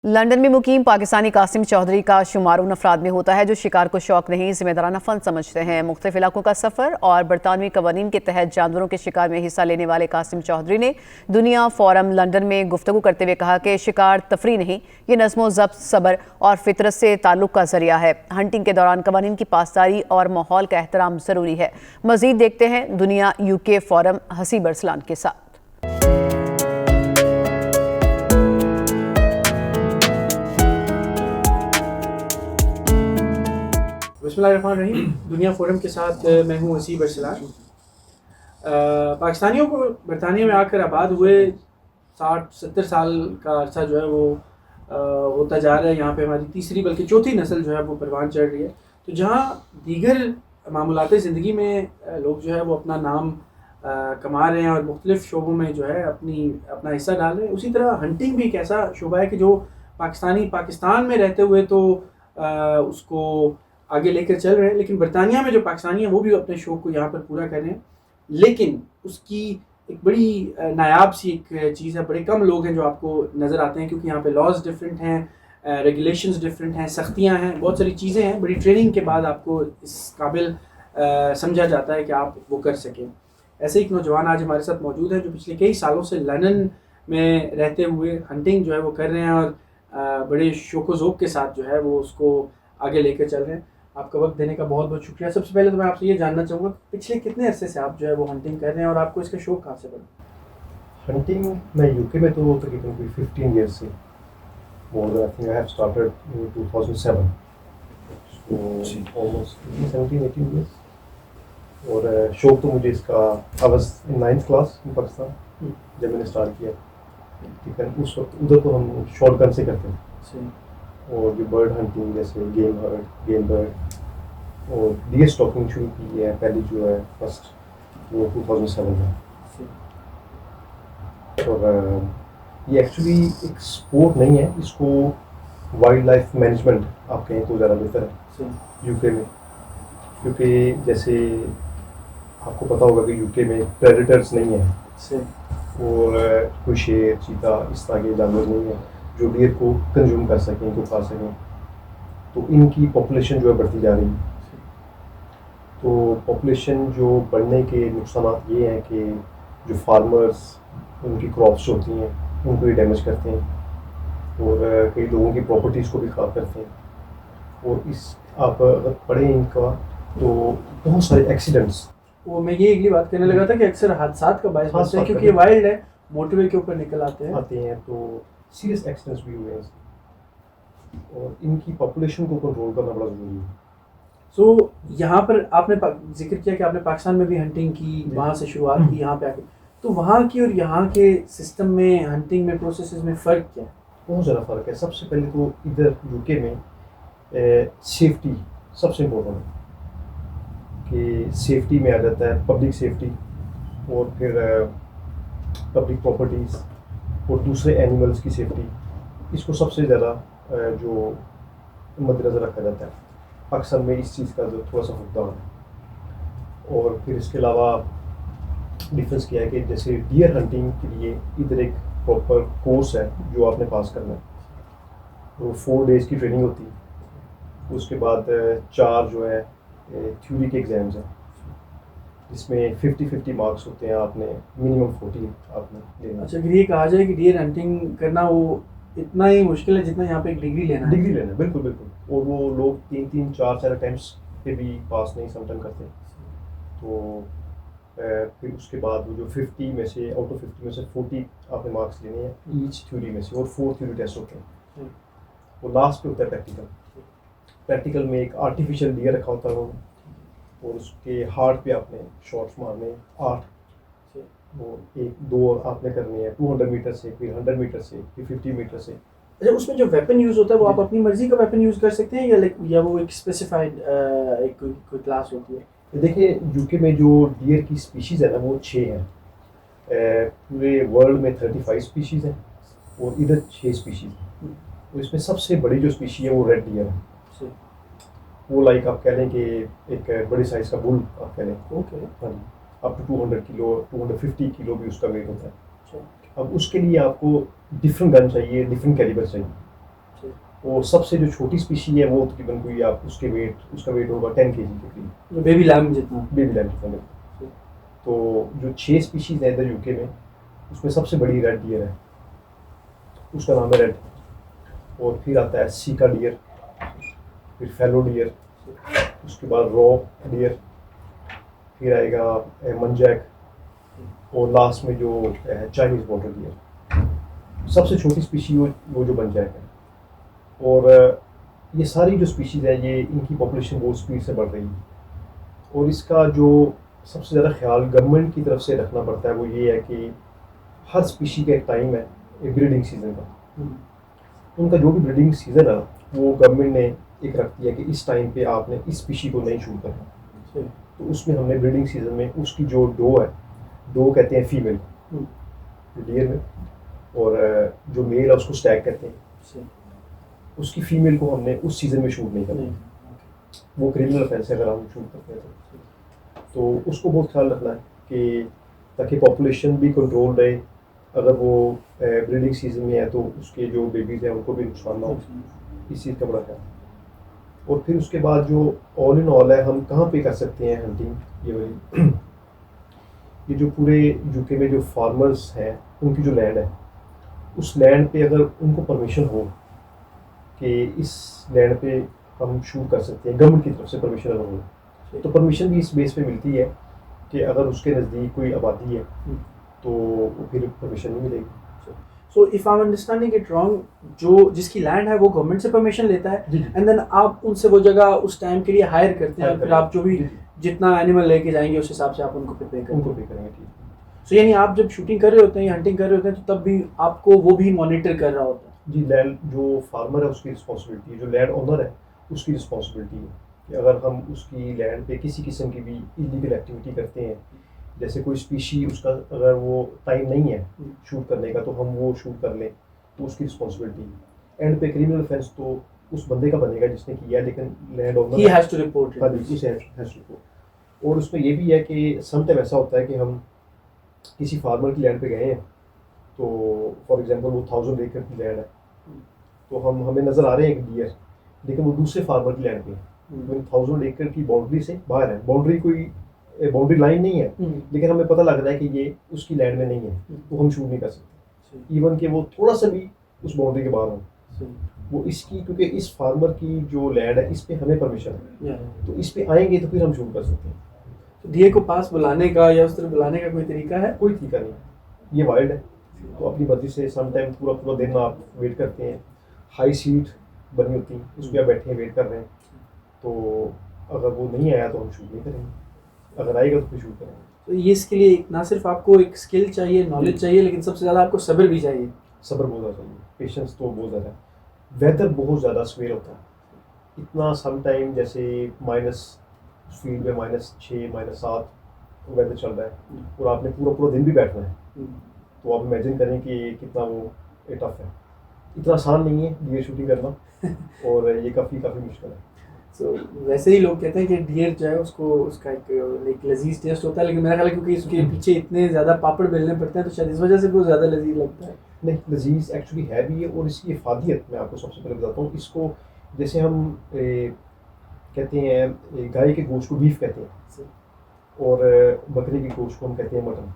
London में मुकीम पाकिस्तानी कासिम चौधरी का शुमार उन अफराद में होता है जो शिकार को शौक नहीं जिम्मेदाराना फन समझते हैं। मुख्तलिफ इलाकों का सफ़र और बरतानवी कवानीन के तहत जानवरों के शिकार में हिस्सा लेने वाले कासिम चौधरी ने दुनिया फोरम लंदन में गुफ्तगू करते हुए कहा कि शिकार तफरी नहीं, ये नज़्म ज़ब्त, सब्र और फितरत से ताल्लुक़ का जरिया है। हंटिंग के दौरान कवानीन की पासदारी और माहौल का एहतराम ज़रूरी है। मज़ीद देखते हैं दुनिया UK फोरम हसीब अरसलान के साथ। बिस्मिल्लाहिर्रहमानिर्रहीम। दुनिया फोरम के साथ मैं हूँ हसीब अरसलान। पाकिस्तानियों को बरतानिया में आकर आबाद हुए 60-70 साल का अरसा जो है वो होता जा रहा है। यहाँ पे हमारी तीसरी बल्कि चौथी नस्ल जो है वो परवान चढ़ रही है। तो जहाँ दीगर मामूलात ज़िंदगी में लोग जो है वो अपना नाम कमा रहे हैं और मुख्तलिफ़ शोबों में जो है अपना हिस्सा डाल रहे हैं, उसी तरह हंटिंग भी एक ऐसा शोबा है कि जो पाकिस्तान में रहते हुए तो उसको आगे लेकर चल रहे हैं, लेकिन बरतानिया में जो पाकिस्तानी हैं वो भी अपने शौक़ को यहाँ पर पूरा कर रहे हैं। लेकिन उसकी एक बड़ी नायाब सी एक चीज़ है, बड़े कम लोग हैं जो आपको नज़र आते हैं, क्योंकि यहाँ पे लॉज डिफरेंट हैं, रेगुलेशंस डिफरेंट हैं, सख्तियाँ हैं, बहुत सारी चीज़ें हैं। बड़ी ट्रेनिंग के बाद आपको इस काबिल समझा जाता है कि आप वो कर सकें। ऐसे एक नौजवान आज हमारे साथ मौजूद है जो पिछले कई सालों से लंदन में रहते हुए हंटिंग जो है वो कर रहे हैं और बड़े शौक़ ज़ौक़ के साथ जो है वो उसको आगे लेकर चल रहे हैं। आपका वक्त देने का बहुत बहुत शुक्रिया। सबसे पहले तो मैं आपसे ये जानना चाहूँगा पिछले कितने अरसे से आप जो है वो हंटिंग कर रहे हैं और आपको इसका शौक़ कहाँ से बना? हंटिंग मैं यूके में तो तकरीबन कोई 15 ईयर्स से more I think I have started in 2007, so almost 17-18 years. और शौक़ तो मुझे इसका I was in 9th class in Pakistan जब मैंने स्टार्ट किया। ठीक है, उस वक्त उधर तो हम शॉर्ट गन से करते हैं और जो बर्ड हंटिंग जैसे गेम बर्ड और डियर स्टॉकिंग शुरू की है पहली जो है फर्स्ट वो 2007 में। और ये एक्चुअली एक स्पोर्ट नहीं है, इसको वाइल्ड लाइफ मैनेजमेंट आप कहें तो ज़्यादा बेहतर है यूके में, क्योंकि जैसे आपको पता होगा कि यूके में प्रेडेटर्स नहीं है और कोई शेर चीता इस तरह के जानवर नहीं है जो डियर को कंज्यूम कर सकें, इनको खा सकें। तो इनकी पॉपुलेशन जो है बढ़ती जा रही है। तो पॉपुलेशन जो बढ़ने के नुकसान ये हैं कि जो फार्मर्स उनकी क्रॉप्स होती हैं उनको भी डैमेज करते हैं और कई लोगों की प्रॉपर्टीज़ को भी ख़राब करते हैं। और इस आप अगर पढ़ें इनका तो बहुत सारे एक्सीडेंट्स, वो मैं ये एक बात करने लगा था कि अक्सर हादसात का बायस बनते हैं, क्योंकि ये वाइल्ड है, मोटरवे के ऊपर निकल आते हैं तो सीरियस एक्सीडेंट्स भी हुए हैं और इनकी पॉपुलेशन को कंट्रोल करना बड़ा ज़रूरी है। सो यहाँ पर आपने जिक्र किया कि आपने पाकिस्तान में भी हंटिंग की, वहाँ से शुरुआत की यहाँ पे आके, तो वहाँ की और यहाँ के सिस्टम में हंटिंग में प्रोसेसेस में फ़र्क क्या है? बहुत ज़्यादा फ़र्क है। सबसे पहले तो इधर यूके में सेफ्टी सबसे इम्पोर्टेंट है कि सेफ्टी में आ जाता है पब्लिक सेफ्टी और फिर पब्लिक प्रॉपर्टीज़ और दूसरे एनिमल्स की सेफ्टी, इसको सबसे ज़्यादा जो मद्देनज़र रखा जाता है। पाकिस्तान में इस चीज़ का जो थोड़ा सा फुकदान है। और फिर इसके अलावा डिफरेंस किया है कि जैसे डियर हंटिंग के लिए इधर एक प्रॉपर कोर्स है जो आपने पास करना है, तो 4 डेज़ की ट्रेनिंग होती है। उसके बाद 4 जो है थ्योरी के एग्ज़ाम्स हैं जिसमें 50-50 मार्क्स होते हैं, आपने मिनिमम 40 आपने लेना। अच्छा, अगर ये कहा जाए कि डियर हंटिंग करना वो इतना ही मुश्किल है जितना यहाँ पे एक डिग्री लेना है? बिल्कुल। और वो लोग 3-3, 4-4 अटैम्प्ट्स पे भी पास नहीं समटाइम करते। तो फिर उसके बाद वो जो 50 में से आउट ऑफ 50 में से 40 आपने मार्क्स लेने हैं ईच थ्योरी में से, और 4 थ्योरी टेस्ट होते हैं। वो लास्ट पे होता है प्रैक्टिकल में एक आर्टिफिशियल डियर रखा होता है और उसके हार्ट पे आपने शॉट्स मारने 8, वो 1-2 आपने करने हैं 200 मीटर से, फिर 100 मीटर से, फिर 50 मीटर से। अच्छा, उसमें जो वेपन यूज़ होता है वो आप अपनी मर्जी का वेपन यूज़ कर सकते हैं या वो एक स्पेसिफाइड एक कोई क्लास होती है? देखिए, यूके में जो डियर की स्पीशीज़ है ना वो 6 हैं। पूरे वर्ल्ड में 35 स्पीशीज़ हैं और इधर 6 स्पीशीज़ हैं। तो इसमें सबसे बड़ी जो स्पीशी है वो रेड डियर है। वो लाइक आप कह लें कि एक बड़े साइज़ का बुल आप कह लें। ओके। हाँ जी, अप टू 200 किलो 250 किलो भी उसका वेट होता है। अब उसके लिए आपको डिफरेंट गन चाहिए, डिफरेंट कैलिबर चाहिए। और सबसे जो छोटी स्पीशी है वो तकरीबन कोई आप उसका वेट होगा 10 kg के करीब, बेबी लैम जितना। बेबी लैम जितना मिलता है। तो जो 6 स्पीशीज़ हैं इधर यूके में, उसमें सबसे बड़ी रेड डियर है, उसका नाम है रेड। और फिर आता है सीका डियर, फिर फेलो डियर, उसके बाद रॉ डियर, फिर आएगा मंजैक, और लास्ट में जो है चाइनीज़ बॉर्डर डियर। सबसे छोटी स्पीशी वो जो मंजैक है। और ये सारी जो स्पीशीज़ हैं ये इनकी पॉपुलेशन बहुत स्पीड से बढ़ रही है। और इसका जो सबसे ज़्यादा ख्याल गवर्नमेंट की तरफ से रखना पड़ता है वो ये है कि हर स्पीशी का एक टाइम है, एक ब्रीडिंग सीज़न का। उनका जो भी ब्रीडिंग सीज़न है वो गवर्नमेंट ने एक रख दिया कि इस टाइम पे आपने इस स्पीशी को नहीं शूट करना। तो उसमें हमने ब्रीडिंग सीज़न में उसकी जो डो है, डो कहते हैं फीमेल डियर में, और जो मेल है उसको स्टैग कहते हैं। उसकी फीमेल को हमने उस सीज़न में शूट नहीं करना, वो क्रिमिनल ऑफेंस है अगर हम शूट करते हैं तो उसको बहुत ख्याल रखना है कि ताकि पॉपुलेशन भी कंट्रोल रहे। अगर वो ब्रीडिंग सीज़न में है तो उसके जो बेबीज़ हैं उनको भी नुकसान ना हो, इस चीज़ का बड़ा ख्याल। और फिर उसके बाद जो ऑल इन ऑल है, हम कहाँ पे कर सकते हैं हंटिंग, ये वाली ये जो पूरे यूके में जो फार्मर्स हैं उनकी जो लैंड है, उस लैंड पे अगर उनको परमिशन हो कि इस लैंड पे हम शूट कर सकते हैं, गवर्नमेंट की तरफ से परमिशन अगर हो, तो परमिशन भी इस बेस पे मिलती है कि अगर उसके नज़दीक कोई आबादी है तो फिर परमिशन नहीं मिलेगी। So if I am understanding it wrong, जो जिसकी लैंड है वो गवर्नमेंट से परमिशन लेता है, एंड देन आप उनसे वो जगह उस टाइम के लिए हायर करते हैं, फिर आप जो भी जितना एनिमल लेके जाएंगे उस हिसाब से आप उनको पे करेंगे। उनको पे करेंगे, ठीक। सो यानी आप जब शूटिंग कर रहे होते हैं या हंटिंग कर रहे होते हैं तो तब भी आपको वो भी मॉनिटर कर रहा होता है। जी, लैंड जो फार्मर है उसकी रिस्पॉन्सिबिलिटी है, जो लैंड ओनर है उसकी रिस्पॉन्सिबिलिटी है कि अगर हम उसकी लैंड पे किसी किस्म की भी इलीगल एक्टिविटी करते हैं, जैसे कोई स्पीशी उसका अगर वो टाइम नहीं है शूट करने का तो हम वो शूट कर लें, तो उसकी रिस्पॉन्सिबिलिटी है। एंड पे क्रिमिनल ऑफेंस तो उस बंदे का बनेगा जिसने किया है, लेकिन लैंड ओनर ही हैज टू रिपोर्ट इट। हाँ जी, उसे हैज टू रिपोर्ट। और उसमें ये भी है कि समटाइम ऐसा होता है कि हम किसी फार्मर की लैंड पे गए हैं, तो फॉर एग्जांपल वो 1000 एकड़ की लैंड है, तो हमें नज़र आ रहे हैं एक डियर, लेकिन वो दूसरे फार्मर की लैंड पे है, तो 1000 एकड़ की बाउंड्री से बाहर है। बाउंड्री कोई बाउंड्री लाइन नहीं है, लेकिन हमें पता लग रहा है कि ये उसकी लैंड में नहीं है, तो हम शूट नहीं कर सकते इवन कि वो थोड़ा सा भी उस बाउंड्री के बाहर हो। वो इसकी क्योंकि इस फार्मर की जो लैंड है इस पे हमें परमिशन है, तो इस पे आएंगे तो फिर हम शूट कर सकते हैं। तो डियर को पास बुलाने का या उस तरह बुलाने का कोई तरीका है? कोई तरीका नहीं, ये वाइल्ड है, तो अपनी मर्जी से समटाइम पूरा दिन आप वेट करते हैं। हाई सीट बनी होती है, उस पर आप बैठे हैं वेट कर रहे हैं, तो अगर वो नहीं आया तो हम शूट नहीं करेंगे, अगर आएगा तो फिर शूट करेंगे। तो ये इसके लिए ना सिर्फ आपको एक स्किल चाहिए, नॉलेज चाहिए, लेकिन सबसे ज़्यादा आपको सब्र भी चाहिए। सब्र बहुत ज़्यादा चाहिए, पेशेंस तो बहुत ज़्यादा है। वेदर बहुत ज़्यादा स्वेर होता है, इतना समटाइम जैसे माइनस फील्ड में -6 -7 वेदर चल रहा है और आपने पूरा दिन भी बैठना है, तो आप इमेजिन करें कि कितना वो टफ है। इतना आसान नहीं है डियर शूटिंग करना और ये काफ़ी मुश्किल है। सो वैसे ही लोग कहते हैं कि डियर जो है उसको उसका एक लजीज टेस्ट होता है, लेकिन मेरा ख्याल है क्योंकि इसके पीछे इतने ज़्यादा पापड़ बेलने पड़ते हैं तो शायद इस वजह से बहुत ज़्यादा लजीज लगता है। नहीं, लजीज एक्चुअली है भी है, और इसकी इफादियत मैं आपको सबसे पहले बताता हूँ। इसको जैसे हम कहते हैं गाय के गोश्त को बीफ कहते हैं और बकरे के गोश्त को हम कहते हैं मटन।